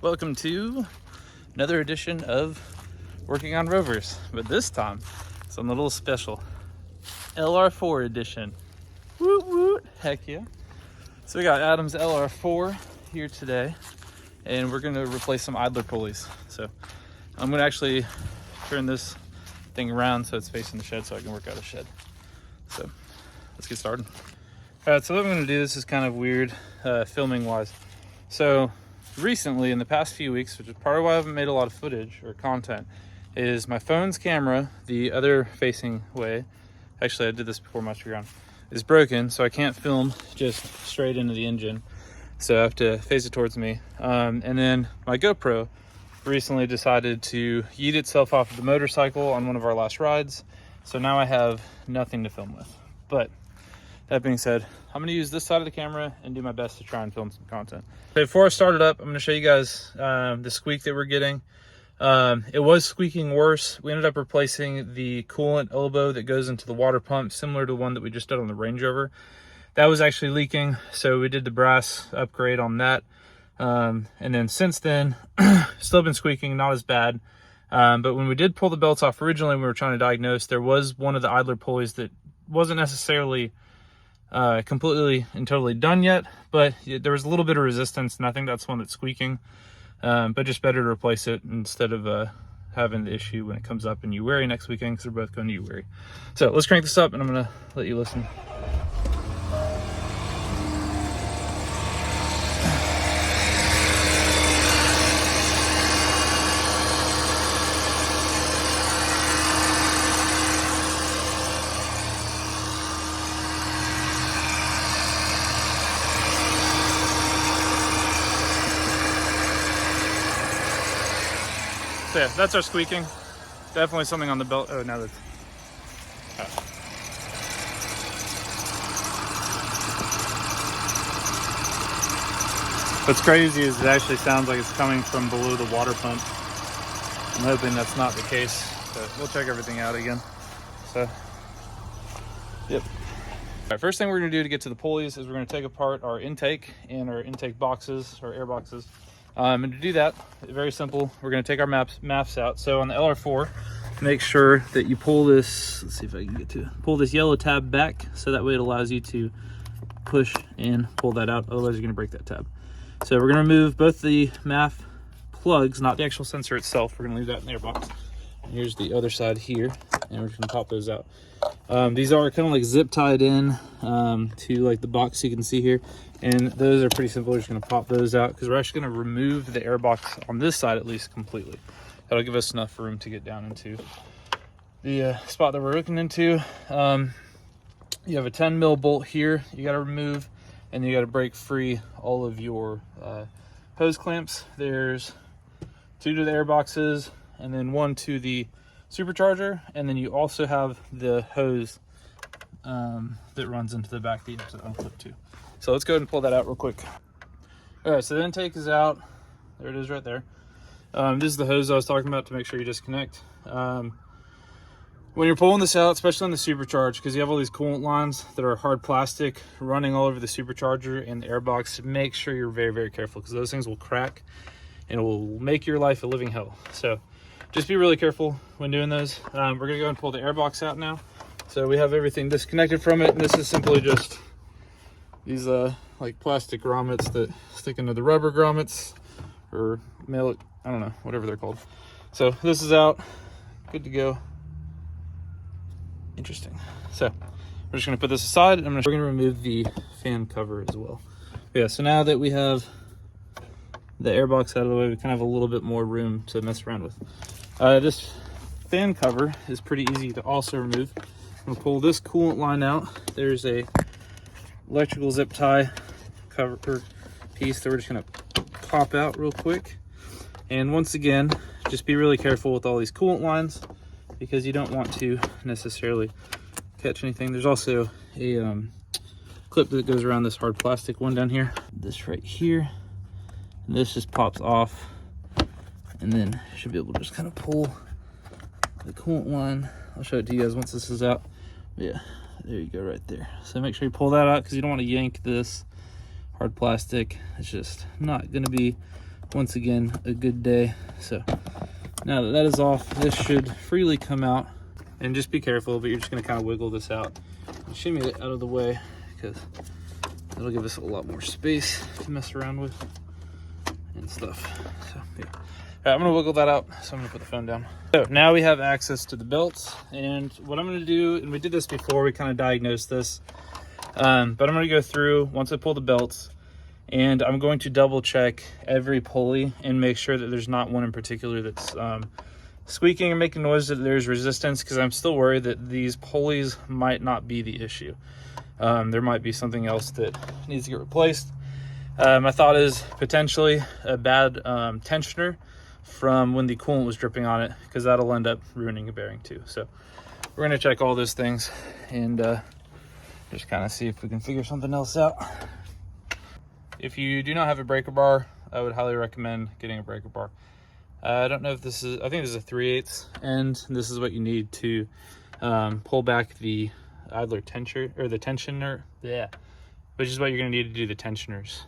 Welcome to another edition of Working on Rovers, but this time it's on the little special Lr4 edition. Woot woot, heck yeah. So we got Adam's Lr4 here today, and we're gonna replace some idler pulleys. So I'm gonna actually turn this thing around so it's facing the shed so I can work out of the shed. So let's get started. All right, so what I'm gonna do, this is kind of weird filming wise. So recently, in the past few weeks, which is part of why I haven't made a lot of footage or content, is my phone's camera, the other facing way, actually I did this before my ground, is broken, so I can't film just straight into the engine. So I have to face it towards me. And then my GoPro recently decided to yeet itself off of the motorcycle on one of our last rides. So now I have nothing to film with. But that being said, I'm gonna use this side of the camera and do my best to try and film some content. Before I start it up, I'm gonna show you guys the squeak that we're getting. It was squeaking worse. We ended up replacing the coolant elbow that goes into the water pump, similar to the one that we just did on the Range Rover. That was actually leaking, so we did the brass upgrade on that. And then since then, still been squeaking, not as bad. But when we did pull the belts off originally, we were trying to diagnose, there was one of the idler pulleys that wasn't necessarily completely and totally done yet, but there was a little bit of resistance, and I think that's one that's squeaking. But just better to replace it instead of having the issue when it comes up in U-Wary next weekend, because they're both going to U-Wary. So let's crank this up and I'm gonna let you listen. So yeah, that's our squeaking. Definitely something on the belt. Oh, now that's... What's crazy is it actually sounds like it's coming from below the water pump. I'm hoping that's not the case, but we'll check everything out again. So, yep. All right, first thing we're gonna do to get to the pulleys is we're gonna take apart our intake and our intake boxes, our air boxes. And to do that, very simple, we're gonna take our maps out. So on the Lr4, make sure that you pull this, let's see if I can get to, pull this yellow tab back, so that way it allows you to push and pull that out, otherwise you're gonna break that tab. So we're gonna remove both the MAF plugs, not the actual sensor itself. We're gonna leave that in the airbox. And here's the other side here, and we're just gonna pop those out. These are kind of like zip tied in to like the box you can see here. And those are pretty simple. We're just gonna pop those out because we're actually gonna remove the air box on this side at least completely. That'll give us enough room to get down into the spot that we're looking into. You have a 10 mil bolt here you gotta remove, and you gotta break free all of your hose clamps. There's 2 to the air boxes and then 1 to the supercharger, and then you also have the hose that runs into the back that you have to unclip too. So let's go ahead and pull that out real quick. All right, so the intake is out. There it is right there. This is the hose I was talking about to make sure you disconnect. When you're pulling this out, especially on the supercharger, because you have all these coolant lines that are hard plastic running all over the supercharger and the airbox, make sure you're very, very careful, because those things will crack and it will make your life a living hell. So just be really careful when doing those. We're gonna go and pull the airbox out now. So we have everything disconnected from it, and this is simply just these like plastic grommets that stick into the rubber grommets, or I don't know, whatever they're called. So this is out, good to go. Interesting. So we're just gonna put this aside, and we're gonna remove the fan cover as well. Yeah, so now that we have the airbox out of the way, we kind of have a little bit more room to mess around with. This fan cover is pretty easy to also remove. I'm gonna pull this coolant line out. There's a electrical zip tie cover piece that we're just gonna pop out real quick. And once again, just be really careful with all these coolant lines, because you don't want to necessarily catch anything. There's also a clip that goes around this hard plastic one down here. This right here. And this just pops off, and then you should be able to just kind of pull the coolant line. I'll show it to you guys once this is out. But yeah, there you go right there. So make sure you pull that out, because you don't want to yank this hard plastic. It's just not going to be once again, a good day. So now that that is off, this should freely come out. And just be careful, but you're just gonna kind of wiggle this out and shimmy it out of the way, because that'll give us a lot more space to mess around with and stuff. So yeah. All right, I'm gonna wiggle that out, so I'm gonna put the phone down. So now we have access to the belts, and what I'm gonna do, and we did this before, we kind of diagnosed this, but I'm gonna go through once I pull the belts, and I'm going to double check every pulley and make sure that there's not one in particular that's squeaking or making noise, that there's resistance, because I'm still worried that these pulleys might not be the issue. There might be something else that needs to get replaced. My thought is potentially a bad tensioner from when the coolant was dripping on it, because that'll end up ruining a bearing too. So we're gonna check all those things and just kind of see if we can figure something else out. If you do not have a breaker bar, I would highly recommend getting a breaker bar. I don't know if this is, I think this is a 3/8 end. This is what you need to pull back the idler tensioner, or the tensioner, yeah, which is what you're gonna need to do the tensioners.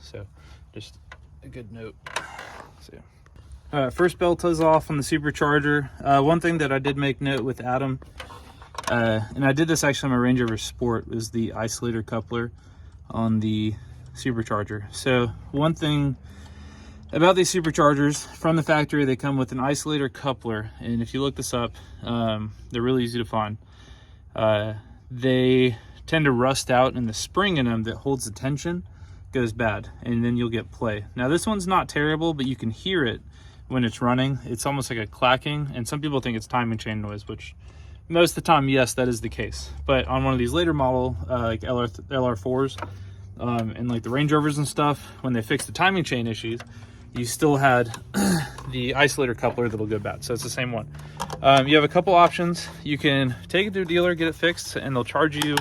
So just a good note. So first belt is off on the Supercharger. One thing that I did make note with Adam, and I did this actually on my Range Rover Sport, was the isolator coupler on the Supercharger. So one thing about these Superchargers, from the factory, they come with an isolator coupler, and if you look this up, they're really easy to find. They tend to rust out, and the spring in them that holds the tension goes bad, and then you'll get play. Now this one's not terrible, but you can hear it when it's running. It's almost like a clacking, and some people think it's timing chain noise, which most of the time, yes, that is the case. But on one of these later model, like Lr4s, and like the Range Rovers and stuff, when they fix the timing chain issues, you still had the isolator coupler that'll go bad. So it's the same one. You have a couple options. You can take it to a dealer, get it fixed, and they'll charge you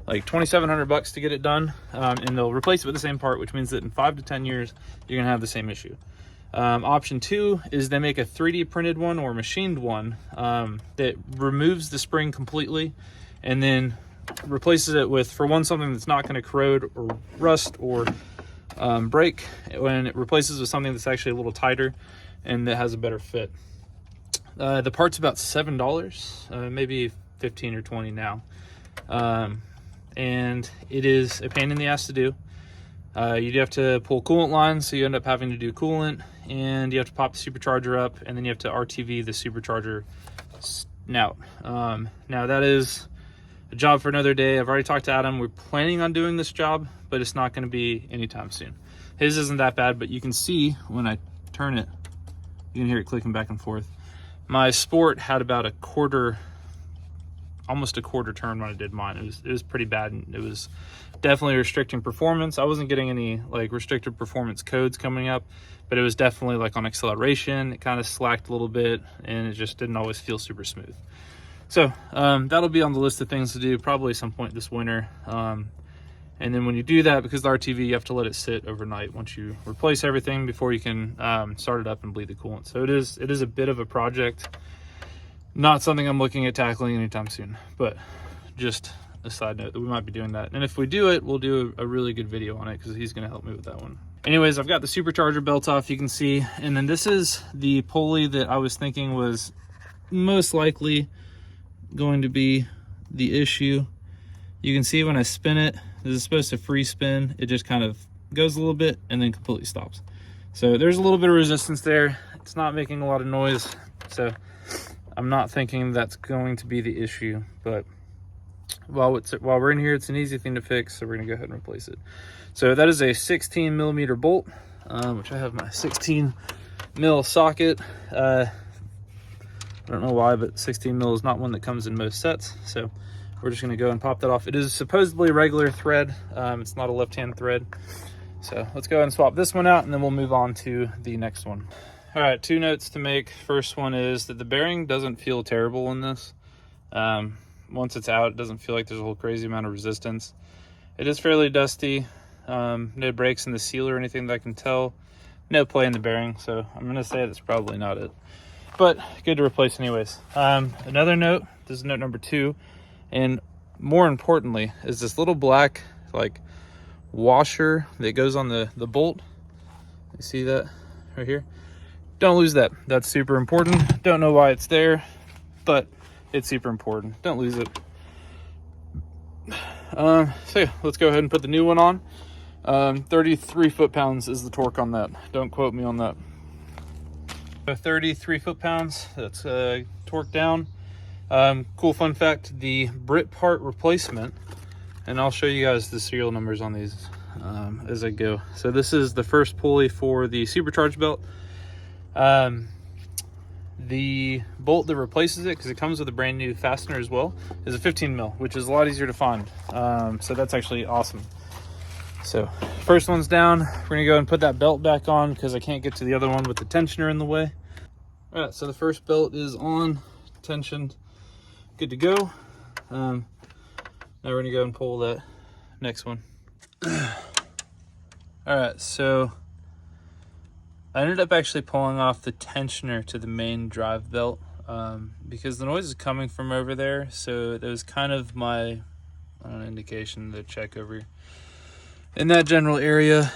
like $2,700 to get it done, and they'll replace it with the same part, which means that in 5 to 10 years you're gonna have the same issue. Option 2 is they make a 3D printed one or machined one that removes the spring completely, and then replaces it with, for one, something that's not going to corrode or rust or break, when it replaces with something that's actually a little tighter and that has a better fit. The part's about $7, maybe 15 or 20 now, and it is a pain in the ass to do. You do have to pull coolant lines, so you end up having to do coolant, and you have to pop the Supercharger up, and then you have to RTV the Supercharger snout. Now that is a job for another day. I've already talked to Adam. We're planning on doing this job, but it's not going to be anytime soon. His isn't that bad, but you can see when I turn it, you can hear it clicking back and forth. My Sport had about almost a quarter turn when I did mine. It was pretty bad, and it was definitely restricting performance. I wasn't getting any like restricted performance codes coming up, but it was definitely like on acceleration, it kind of slacked a little bit, and it just didn't always feel super smooth. So that'll be on the list of things to do probably some point this winter. And then when you do that, because the RTV, you have to let it sit overnight once you replace everything before you can start it up and bleed the coolant. So it is a bit of a project. Not something I'm looking at tackling anytime soon, but just a side note that we might be doing that. And if we do it, we'll do a really good video on it, because he's going to help me with that one. Anyways, I've got the Supercharger belt off, you can see. And then this is the pulley that I was thinking was most likely going to be the issue. You can see when I spin it, this is supposed to free spin. It just kind of goes a little bit and then completely stops. So there's a little bit of resistance there. It's not making a lot of noise. So I'm not thinking that's going to be the issue, but while we're in here, it's an easy thing to fix. So we're gonna go ahead and replace it. So that is a 16 millimeter bolt, which I have my 16 mil socket. I don't know why, but 16 mil is not one that comes in most sets. So we're just gonna go and pop that off. It is supposedly a regular thread. It's not a left-hand thread. So let's go ahead and swap this one out, and then we'll move on to the next one. All right, 2 notes to make. First one is that the bearing doesn't feel terrible in this. Once it's out, it doesn't feel like there's a whole crazy amount of resistance. It is fairly dusty. No breaks in the seal or anything that I can tell. No play in the bearing, so I'm gonna say that's probably not it. But good to replace anyways. Another note, this is note number 2, and more importantly, is this little black like washer that goes on the bolt. You see that right here? Don't lose that. That's super important. Don't know why it's there, but it's super important. Don't lose it. So yeah, let's go ahead and put the new one on. 33 foot-pounds is the torque on that. Don't quote me on that. 33 foot-pounds, that's torque down. Cool fun fact, the Brit part replacement, and I'll show you guys the serial numbers on these as I go. So this is the first pulley for the Supercharger belt. The bolt that replaces it, because it comes with a brand new fastener as well, is a 15 mil, which is a lot easier to find. So that's actually awesome. So first one's down. We're gonna go and put that belt back on because I can't get to the other one with the tensioner in the way. All right, so the first belt is on, tensioned, good to go. Now we're gonna go and pull that next one. All right, so I ended up actually pulling off the tensioner to the main drive belt because the noise is coming from over there. So that was kind of my indication to check over in that general area.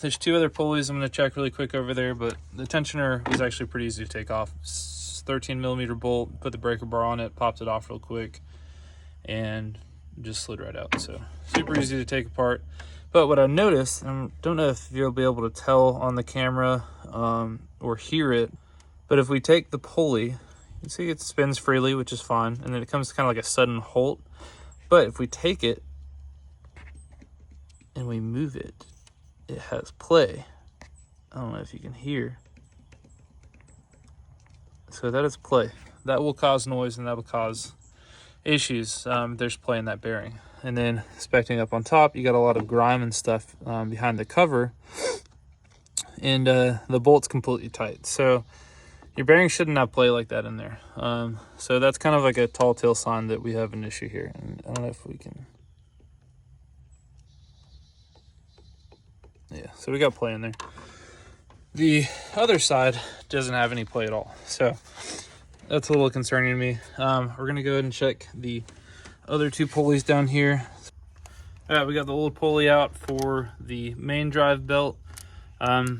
There's two other pulleys I'm going to check really quick over there, but the tensioner was actually pretty easy to take off. 13 millimeter bolt, put the breaker bar on it, popped it off real quick, and just slid right out. So super easy to take apart. But what I noticed, I don't know if you'll be able to tell on the camera or hear it, but if we take the pulley, you can see it spins freely, which is fine, and then it comes kind of like a sudden halt. But if we take it and we move it, it has play. I don't know if you can hear. So that is play. That will cause noise and that will cause issues. There's play in that bearing. And then inspecting up on top, you got a lot of grime and stuff behind the cover, and the bolt's completely tight. So your bearing shouldn't have play like that in there. So that's kind of like a tall tale sign that we have an issue here. And I don't know if we can. Yeah, so we got play in there. The other side doesn't have any play at all. So that's a little concerning to me. We're gonna go ahead and check the other two pulleys down here. All right, we got the old pulley out for the main drive belt.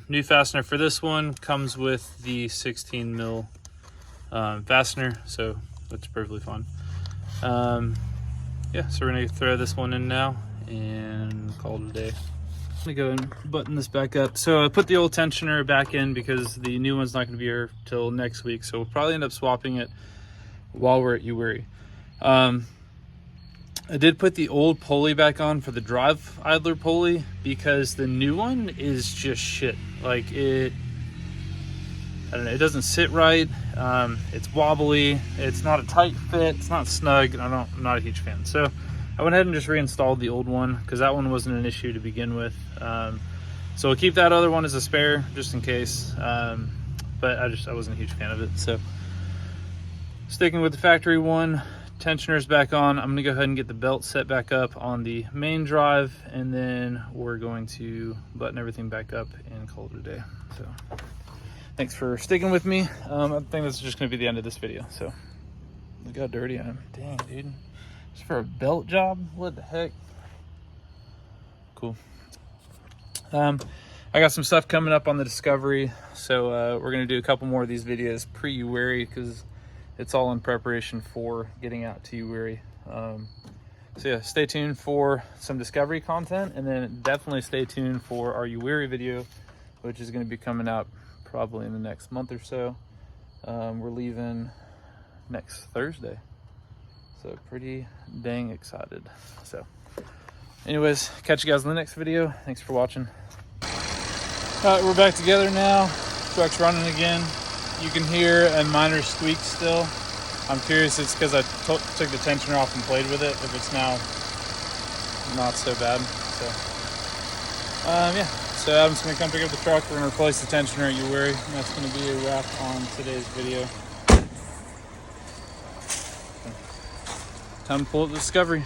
New fastener for this one comes with the 16 mil fastener, so that's perfectly fine. Yeah, so we're gonna throw this one in now and call it a day. I'm gonna go and button this back up. So I put the old tensioner back in because the new one's not gonna be here till next week, so we'll probably end up swapping it while we're at Uwharrie. I did put the old pulley back on for the drive idler pulley because the new one is just shit. Like I don't know, it doesn't sit right. It's wobbly. It's not a tight fit. It's not snug. I'm not a huge fan. So I went ahead and just reinstalled the old one because that one wasn't an issue to begin with. So we'll keep that other one as a spare just in case. But I wasn't a huge fan of it. So sticking with the factory one. Tensioner's back on. I'm gonna go ahead and get the belt set back up on the main drive, and then we're going to button everything back up and call it a day. So thanks for sticking with me. I think this is just gonna be the end of this video. So look how dirty I am. Dang, dude. Just for a belt job? What the heck? Cool. I got some stuff coming up on the Discovery, so we're gonna do a couple more of these videos pre-Uwharrie because it's all in preparation for getting out to Uwharrie. So yeah, stay tuned for some Discovery content, and then definitely stay tuned for our Uwharrie video, which is going to be coming out probably in the next month or so. We're leaving next Thursday, so pretty dang excited. So anyways, catch you guys in the next video. Thanks for watching. All right, we're back together now. Truck's running again. You can hear a minor squeak still. I'm curious it's because I took the tensioner off and played with it, if it's now not so bad. So yeah, so Adam's gonna come pick up the truck. We're gonna replace the tensioner at Uwharrie, and that's gonna be a wrap on today's video. Time to pull up the Discovery.